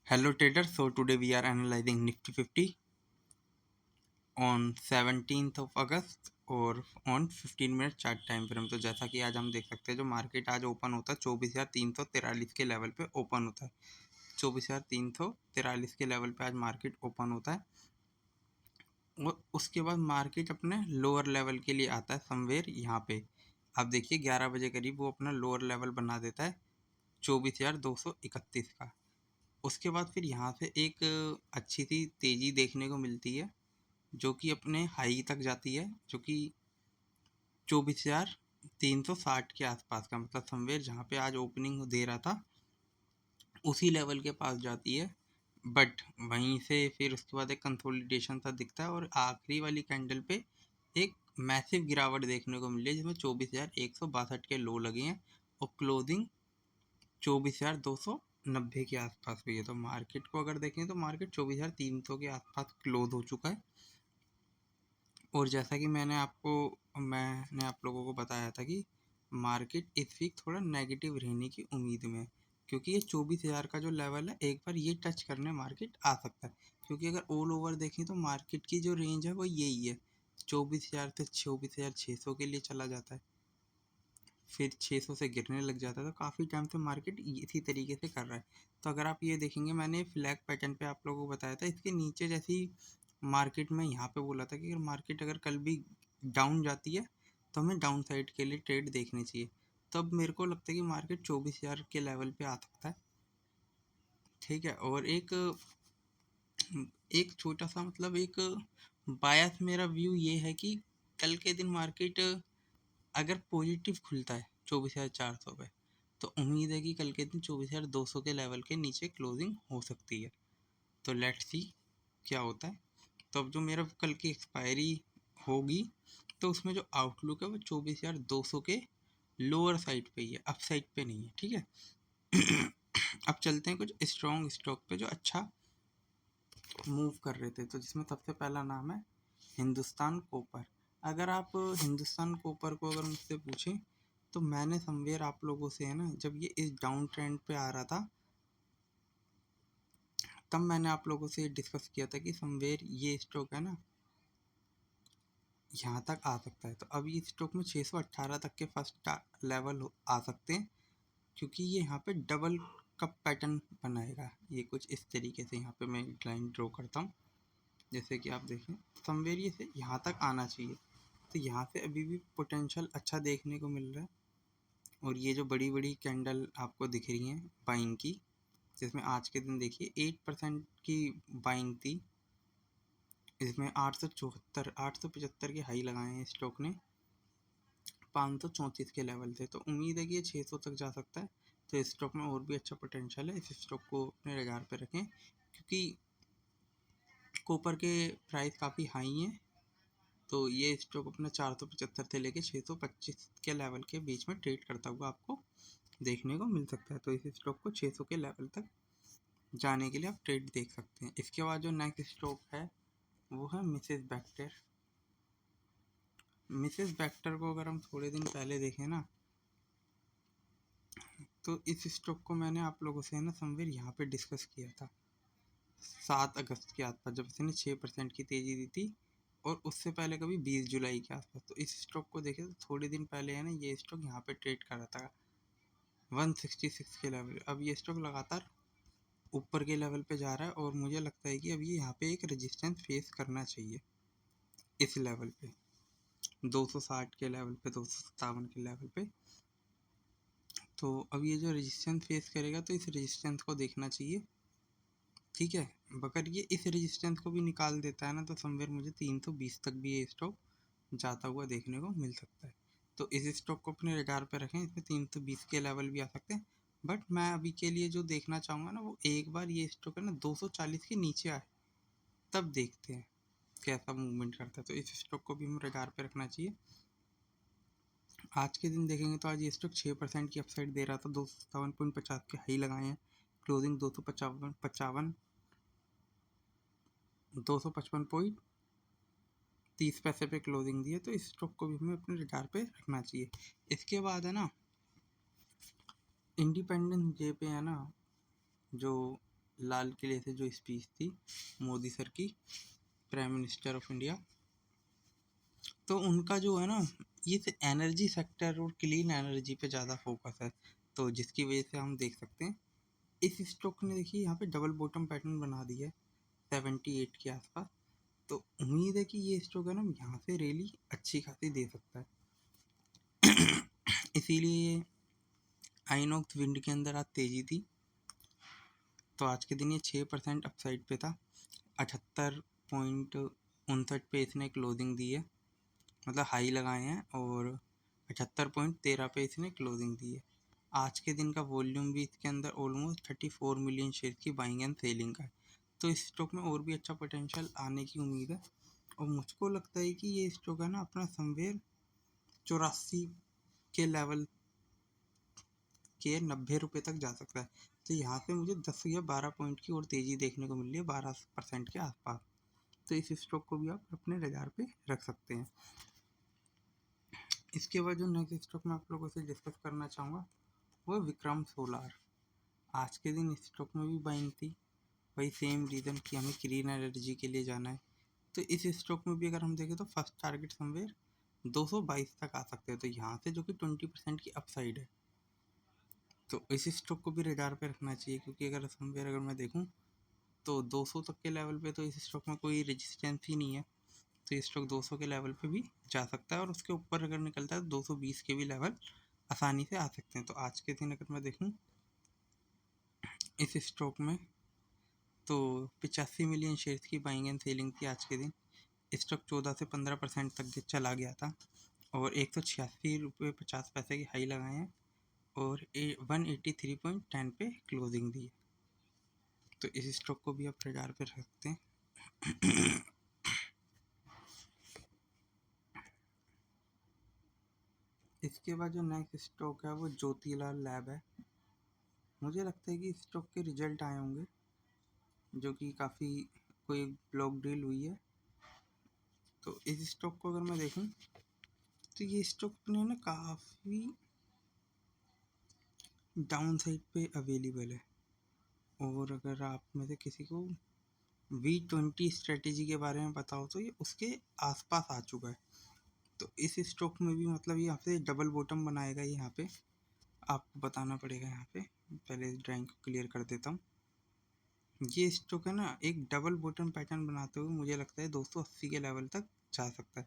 Hello traders, so today we are analyzing Nifty 50 on 17th of August और on 15 minute chart time frame. तो जैसा कि आज हम देख सकते हैं जो मार्केट आज ओपन होता है 24,343 के लेवल पे ओपन होता है। 24,343 के लेवल पे आज मार्केट ओपन होता है और उसके बाद मार्केट अपने लोअर लेवल के लिए आता है समवेयर यहाँ पे। आप देखिए 11 बजे करीब वो अपना लोअर लेवल बना देता है 24,231 का। उसके बाद फिर यहाँ से एक अच्छी सी तेज़ी देखने को मिलती है जो कि अपने हाई तक जाती है, जो कि 24,360 के आसपास का, मतलब समवेयर जहाँ पे आज ओपनिंग दे रहा था उसी लेवल के पास जाती है। बट वहीं से फिर उसके बाद एक कंसोलिडेशन सा दिखता है और आखिरी वाली कैंडल पे एक मैसिव गिरावट देखने को मिली है जिसमें 24,162 के लो लगे हैं और क्लोजिंग 24,290 के आसपास हुई है। तो मार्केट को अगर देखें तो मार्केट 24,300 के आसपास क्लोज हो चुका है। और जैसा कि मैंने आप लोगों को बताया था कि मार्केट इस वीक थोड़ा नेगेटिव रहने की उम्मीद में है, क्योंकि ये 24,000 का जो लेवल है एक बार ये टच करने मार्केट आ सकता है। क्योंकि अगर ऑल ओवर देखें तो मार्केट की जो रेंज है वो यही है, 24,000 से 24,600 के लिए चला जाता है, फिर 600 से गिरने लग जाता है। तो काफ़ी टाइम से मार्केट इसी तरीके से कर रहा है। तो अगर आप ये देखेंगे, मैंने फ्लैग पैटर्न पे आप लोगों को बताया था, इसके नीचे जैसी मार्केट में यहाँ पे बोला था कि अगर मार्केट अगर कल भी डाउन जाती है तो हमें डाउन साइड के लिए ट्रेड देखनी चाहिए। तब मेरे को लगता है कि मार्केट 24,000 के लेवल पे आ सकता है। ठीक है, और एक छोटा सा मतलब एक बायस मेरा व्यू ये है कि कल के दिन मार्केट अगर पॉजिटिव खुलता है 24,400 पे तो उम्मीद है कि कल के दिन 24,200 के लेवल के नीचे क्लोजिंग हो सकती है। तो लेट्स सी क्या होता है। तो अब जो मेरा कल की एक्सपायरी होगी तो उसमें जो आउटलुक है वो 24,200 के लोअर साइड पे ही है, अप साइड पे नहीं है। ठीक है। अब चलते हैं कुछ स्ट्रॉन्ग स्टॉक पे जो अच्छा मूव कर रहे थे। तो जिसमें सबसे पहला नाम है हिंदुस्तान कॉपर। अगर आप हिंदुस्तान कॉपर को अगर मुझसे पूछें तो मैंने समवेयर आप लोगों से है ना, जब ये इस डाउन ट्रेंड पे आ रहा था तब मैंने आप लोगों से डिस्कस किया था कि समवेयर ये स्टॉक है ना यहाँ तक आ सकता है। तो अभी इस स्टॉक में 618 तक के फर्स्ट लेवल आ सकते हैं, क्योंकि ये यहाँ पे डबल कप पैटर्न बनाएगा। ये कुछ इस तरीके से यहाँ पे मैं लाइन ड्रॉ करता हूँ, जैसे कि आप देखें समवेयर ये से यहाँ तक आना चाहिए। तो यहाँ से अभी भी पोटेंशियल अच्छा देखने को मिल रहा है। और ये जो बड़ी बड़ी कैंडल आपको दिख रही हैं बाइंग की, जिसमें आज के दिन देखिए 8% की बाइंग थी, इसमें 875 के हाई लगाए हैं स्टॉक ने, 534 के लेवल थे। तो उम्मीद है कि ये 600 तक जा सकता है। तो इस स्टॉक में और भी अच्छा पोटेंशियल है, इस स्टॉक को अपने रडार पे रखें, क्योंकि कॉपर के प्राइस काफ़ी हाई हैं। तो ये स्टॉक अपना 475 से लेके 625 के लेवल के बीच में ट्रेड करता हुआ आपको देखने को मिल सकता है। तो इस स्टॉक को 600 के लेवल तक जाने के लिए आप ट्रेड देख सकते हैं। इसके बाद जो नेक्स्ट स्टॉक है वो है मिसेस बैक्टर। मिसेस बैक्टर को अगर हम थोड़े दिन पहले देखें ना तो इस स्टॉक को मैंने आप लोगों से है ना समवेयर यहाँ पे डिस्कस किया था 7 अगस्त के आसपास, जब इसने 6% की तेज़ी दी थी, और उससे पहले कभी 20 जुलाई के आसपास। तो इस स्टॉक को देखें तो थोड़े दिन पहले है ना ये स्टॉक यहाँ पे ट्रेड कर रहा था 166 के लेवल। अब ये स्टॉक लगातार ऊपर के लेवल पे जा रहा है और मुझे लगता है कि अब ये यहाँ पे एक रेजिस्टेंस फेस करना चाहिए इस लेवल पे, 260 के लेवल पे, 257 के लेवल पे। तो अब ये जो रेजिस्टेंस फेस करेगा तो इस रेजिस्टेंस को देखना चाहिए। ठीक है, अगर ये इस रेजिस्टेंस को भी निकाल देता है ना तो समवेयर मुझे 320 तक भी ये स्टॉक जाता हुआ देखने को मिल सकता है। तो इस स्टॉक को अपने रडार पे रखें, इसमें 320 के लेवल भी आ सकते हैं। बट मैं अभी के लिए जो देखना चाहूँगा ना वो एक बार ये स्टॉक है ना 240 के नीचे आए, तब देखते हैं कैसा मूवमेंट करता है। तो इस स्टॉक को भी हमें रडार पे रखना चाहिए। आज के दिन देखेंगे तो आज ये स्टॉक 6% की अपसाइड दे रहा था, 257.50 के हाई लगाए हैं, क्लोजिंग 255.30 पे क्लोजिंग दी है। तो इस स्टॉक को भी हमें अपने रडार पे रखना चाहिए। इसके बाद है ना इंडिपेंडेंस डे पे है ना जो लाल किले से जो स्पीच थी मोदी सर की, प्राइम मिनिस्टर ऑफ इंडिया, तो उनका जो है ना ये एनर्जी सेक्टर और क्लीन एनर्जी पे ज़्यादा फोकस है, तो जिसकी वजह से हम देख सकते हैं इस स्टॉक ने देखिए यहाँ पे डबल बॉटम पैटर्न बना दिया है 78 के आसपास। तो उम्मीद है कि ये स्टॉक है ना यहाँ से रैली अच्छी खासी दे सकता है। इसीलिए आइनॉक्स विंड के अंदर आज तेजी थी, तो आज के दिन ये 6% अपसाइड पे था। 78.59 पे इसने क्लोजिंग दी है, मतलब हाई लगाए हैं, और 78.13 पे इसने क्लोजिंग दी है। आज के दिन का वॉल्यूम भी इसके अंदर ऑलमोस्ट 34 मिलियन शेयर की बाइंग एंड सेलिंग का है, तो इस स्टॉक में और भी अच्छा पोटेंशियल आने की उम्मीद है। और मुझको लगता है कि ये स्टॉक है ना अपना समवेयर 84 के लेवल के 90 रुपये तक जा सकता है। तो यहाँ पे मुझे 10 या 12 पॉइंट की और तेज़ी देखने को मिल रही है, 12% के आसपास। तो इस स्टॉक को भी आप अपने रडार पे रख सकते हैं। इसके बाद जो नेक्स्ट स्टॉक मैं आप लोगों से डिस्कस करना चाहूँगा वो विक्रम सोलार। आज के दिन इस स्टॉक में भी बाइंग थी, वही सेम रीज़न कि हमें ग्रीन एनर्जी के लिए जाना है। तो इस स्टॉक में भी अगर हम देखें तो फर्स्ट टारगेट समवेयर 222 तक आ सकते हैं, तो यहाँ से जो कि 20% की अपसाइड है, तो इस स्टॉक को भी रडार पे रखना चाहिए। क्योंकि अगर समवेयर अगर मैं देखूँ तो 200 तक के लेवल पे तो इस स्टॉक में कोई रेजिस्टेंस ही नहीं है, तो ये स्टॉक 200 के लेवल पे भी जा सकता है, और उसके ऊपर अगर निकलता है तो 220 के भी लेवल आसानी से आ सकते हैं। तो आज के दिन अगर मैं देखूँ इस स्टॉक में तो 85 मिलियन शेयर्स की बाइंग एंड सेलिंग थी आज के दिन। स्टॉक 14 से 15% तक चला गया था, और 186 रुपये 50 पैसे की हाई लगाए हैं, और 183.10 पे क्लोजिंग दी है। तो इस स्टॉक को भी आप रडार पे रख सकते हैं। इसके बाद जो नेक्स्ट स्टॉक है वो ज्योतिलाल लैब है। मुझे लगता है कि इस स्टॉक के रिजल्ट आए होंगे, जो कि काफ़ी कोई ब्लॉक डील हुई है। तो इस स्टॉक को अगर मैं देखूं तो ये स्टॉक अपने ना काफ़ी डाउन साइड पे अवेलेबल है, और अगर आप में से किसी को V20 स्ट्रेटेजी के बारे में बताओ तो ये उसके आसपास आ चुका है। तो इस स्टॉक में भी मतलब ये यहाँ पे डबल बॉटम बनाएगा, ये यहाँ पे आपको बताना पड़ेगा। यहाँ पे पहले इस ड्राइंग को क्लियर कर देता हूँ। ये स्टॉक है ना एक डबल बॉटम पैटर्न बनाते हुए मुझे लगता है 280 के लेवल तक जा सकता है।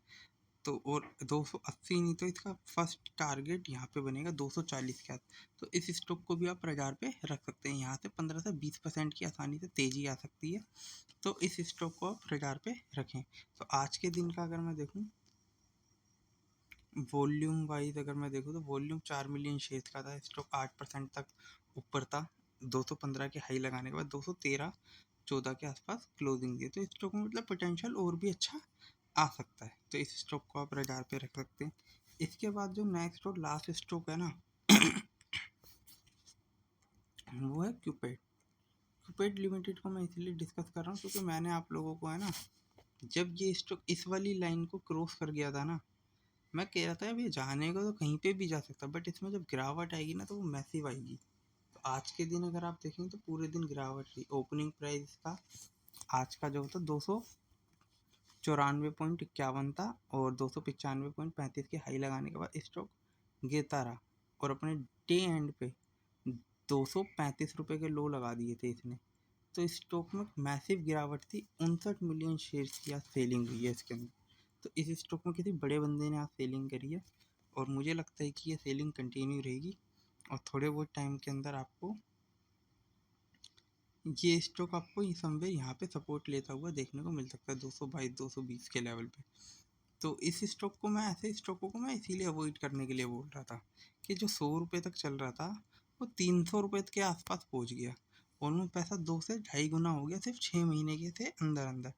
तो और 280 नहीं तो इसका फर्स्ट टारगेट यहाँ पे बनेगा 240 के आस। तो इस स्टॉक को भी आप रडार पे रख सकते हैं, यहाँ से 15 से 20% की आसानी से तेज़ी आ सकती है। तो इस स्टॉक को आप रडार पे रखें। तो आज के दिन का अगर मैं देखूँ वॉल्यूम वाइज अगर मैं देखूँ तो वॉल्यूम 4 मिलियन शेयर का था, स्टॉक 8% तक ऊपर था, 215 के हाई लगाने के बाद 213-14 के आसपास क्लोजिंग दी। तो इस स्टॉक में मतलब पोटेंशियल और भी अच्छा आ सकता है, तो इस स्टॉक को आप रडार पे रख सकते हैं। इसके बाद जो नेक्स्ट और लास्ट स्टॉक है ना वो है क्यूपेड। क्यूपेड लिमिटेड को मैं इसलिए डिस्कस कर रहा हूँ क्योंकि मैंने आप लोगों को है ना जब ये स्टॉक इस वाली लाइन को क्रॉस कर गया था ना, मैं कह रहा था अभी जाने को तो कहीं पे भी जा सकता, बट इसमें जब गिरावट आएगी ना तो वो मैसिव आएगी। तो आज के दिन अगर आप देखें तो पूरे दिन गिरावट रही। ओपनिंग प्राइस का आज का जो था 294.51 था, और 295.35 के हाई लगाने के बाद स्टॉक गिरता रहा, और अपने डे एंड पे 235 रुपये के लो लगा दिए थे इसने। तो स्टॉक में मैसिव गिरावट थी, 59 मिलियन शेयर्स की आज सेलिंग हुई है इसके अंदर। तो इस स्टॉक में किसी बड़े बंदे ने आज सेलिंग करी है, और मुझे लगता है कि ये सेलिंग कंटिन्यू रहेगी, और थोड़े बहुत टाइम के अंदर आपको ये स्टॉक आपको ये समवेयर यहाँ पे सपोर्ट लेता हुआ देखने को मिल सकता है 222-220 के लेवल पे। तो इस स्टॉक को मैं ऐसे स्टॉकों को मैं इसीलिए अवॉइड करने के लिए बोल रहा था कि जो 100 रुपये तक चल रहा था वो 300 रुपये के आसपास पहुँच गया। ऑलमोस्ट पैसा 2 से ढाई गुना हो गया सिर्फ 6 महीने के थे अंदर अंदर।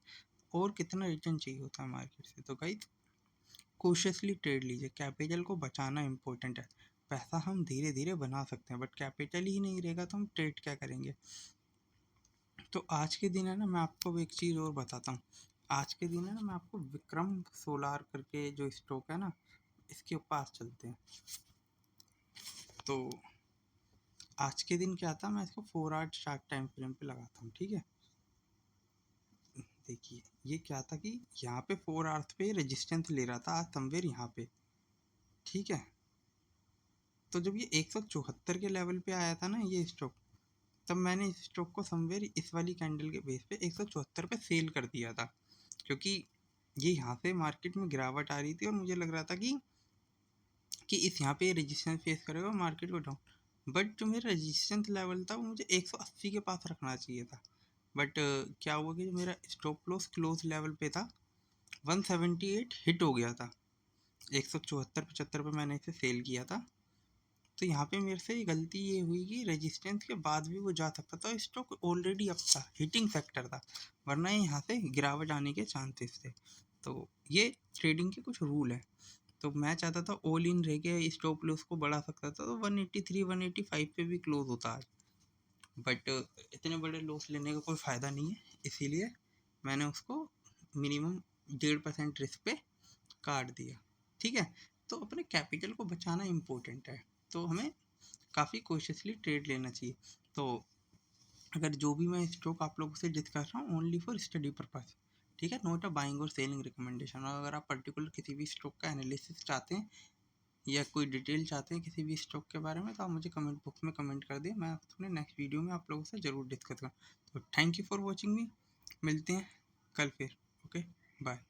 और कितना रिटर्न चाहिए होता है मार्केट से। तो गाइस कॉशियसली ट्रेड लीजिए, कैपिटल को बचाना इंपॉर्टेंट है। पैसा हम धीरे धीरे बना सकते हैं, बट कैपिटल ही नहीं रहेगा तो हम ट्रेड क्या करेंगे। तो आज के दिन है ना मैं आपको एक चीज़ और बताता हूँ। आज के दिन है ना मैं आपको विक्रम सोलार करके जो स्टॉक है ना इसके पास चलते हैं। तो आज के दिन क्या था, मैं इसको 4 आवर शार्प टाइम फ्रेम पे लगाता हूँ, ठीक है। देखिए ये क्या था कि यहाँ पे 4 आवर्स पे रेजिस्टेंस ले रहा था आज समवेयर यहाँ पे, ठीक है। तो जब ये 174 के लेवल पे आया था ना ये स्टॉक, तब मैंने इस स्टॉक को समवेयर इस वाली कैंडल के बेस पे 174 पे सेल कर दिया था, क्योंकि ये यहाँ से मार्केट में गिरावट आ रही थी और मुझे लग रहा था कि इस यहाँ पे रेजिस्टेंस फेस करेगा मार्केट को डाउन। बट जो मेरा रेजिस्टेंस लेवल था वो मुझे 180 के पास रखना चाहिए था। बट क्या हुआ कि जो मेरा स्टॉप लॉस क्लोज लेवल पे था 178 हिट हो गया था, 174-75 पे मैंने इसे सेल किया था। तो यहाँ पे मेरे से गलती ये हुई कि रेजिस्टेंस के बाद भी वो जा सकता था, स्टॉक ऑलरेडी अप था, हिटिंग फैक्टर था, वरना यहाँ से गिरावट आने के चांसेस थे। तो ये ट्रेडिंग के कुछ रूल है। तो मैं चाहता था ऑल इन रह के स्टॉप लॉस को बढ़ा सकता था, तो 183 185 पे भी क्लोज होता आज। बट इतने बड़े लॉस लेने का कोई फ़ायदा नहीं है, इसीलिए मैंने उसको मिनिमम 1.5% रिस्क पे काट दिया, ठीक है। तो अपने कैपिटल को बचाना इम्पोर्टेंट है, तो हमें काफ़ी कॉशियसली ट्रेड लेना चाहिए। तो अगर जो भी मैं स्टॉक आप लोगों से डिस्कस कर रहा हूँ ओनली फॉर स्टडी पर्पस, ठीक है, नॉट अ बाइंग और सेलिंग रिकमेंडेशन। और अगर आप पर्टिकुलर किसी भी स्टॉक का एनालिसिस चाहते हैं या कोई डिटेल चाहते हैं किसी भी स्टॉक के बारे में, तो आप मुझे कमेंट बॉक्स में कमेंट कर दें, मैं अपने नेक्स्ट वीडियो में आप लोगों से ज़रूर डिस्कस करूँ। तो थैंक यू फॉर वॉचिंग मी, मिलते हैं कल फिर, ओके, बाय।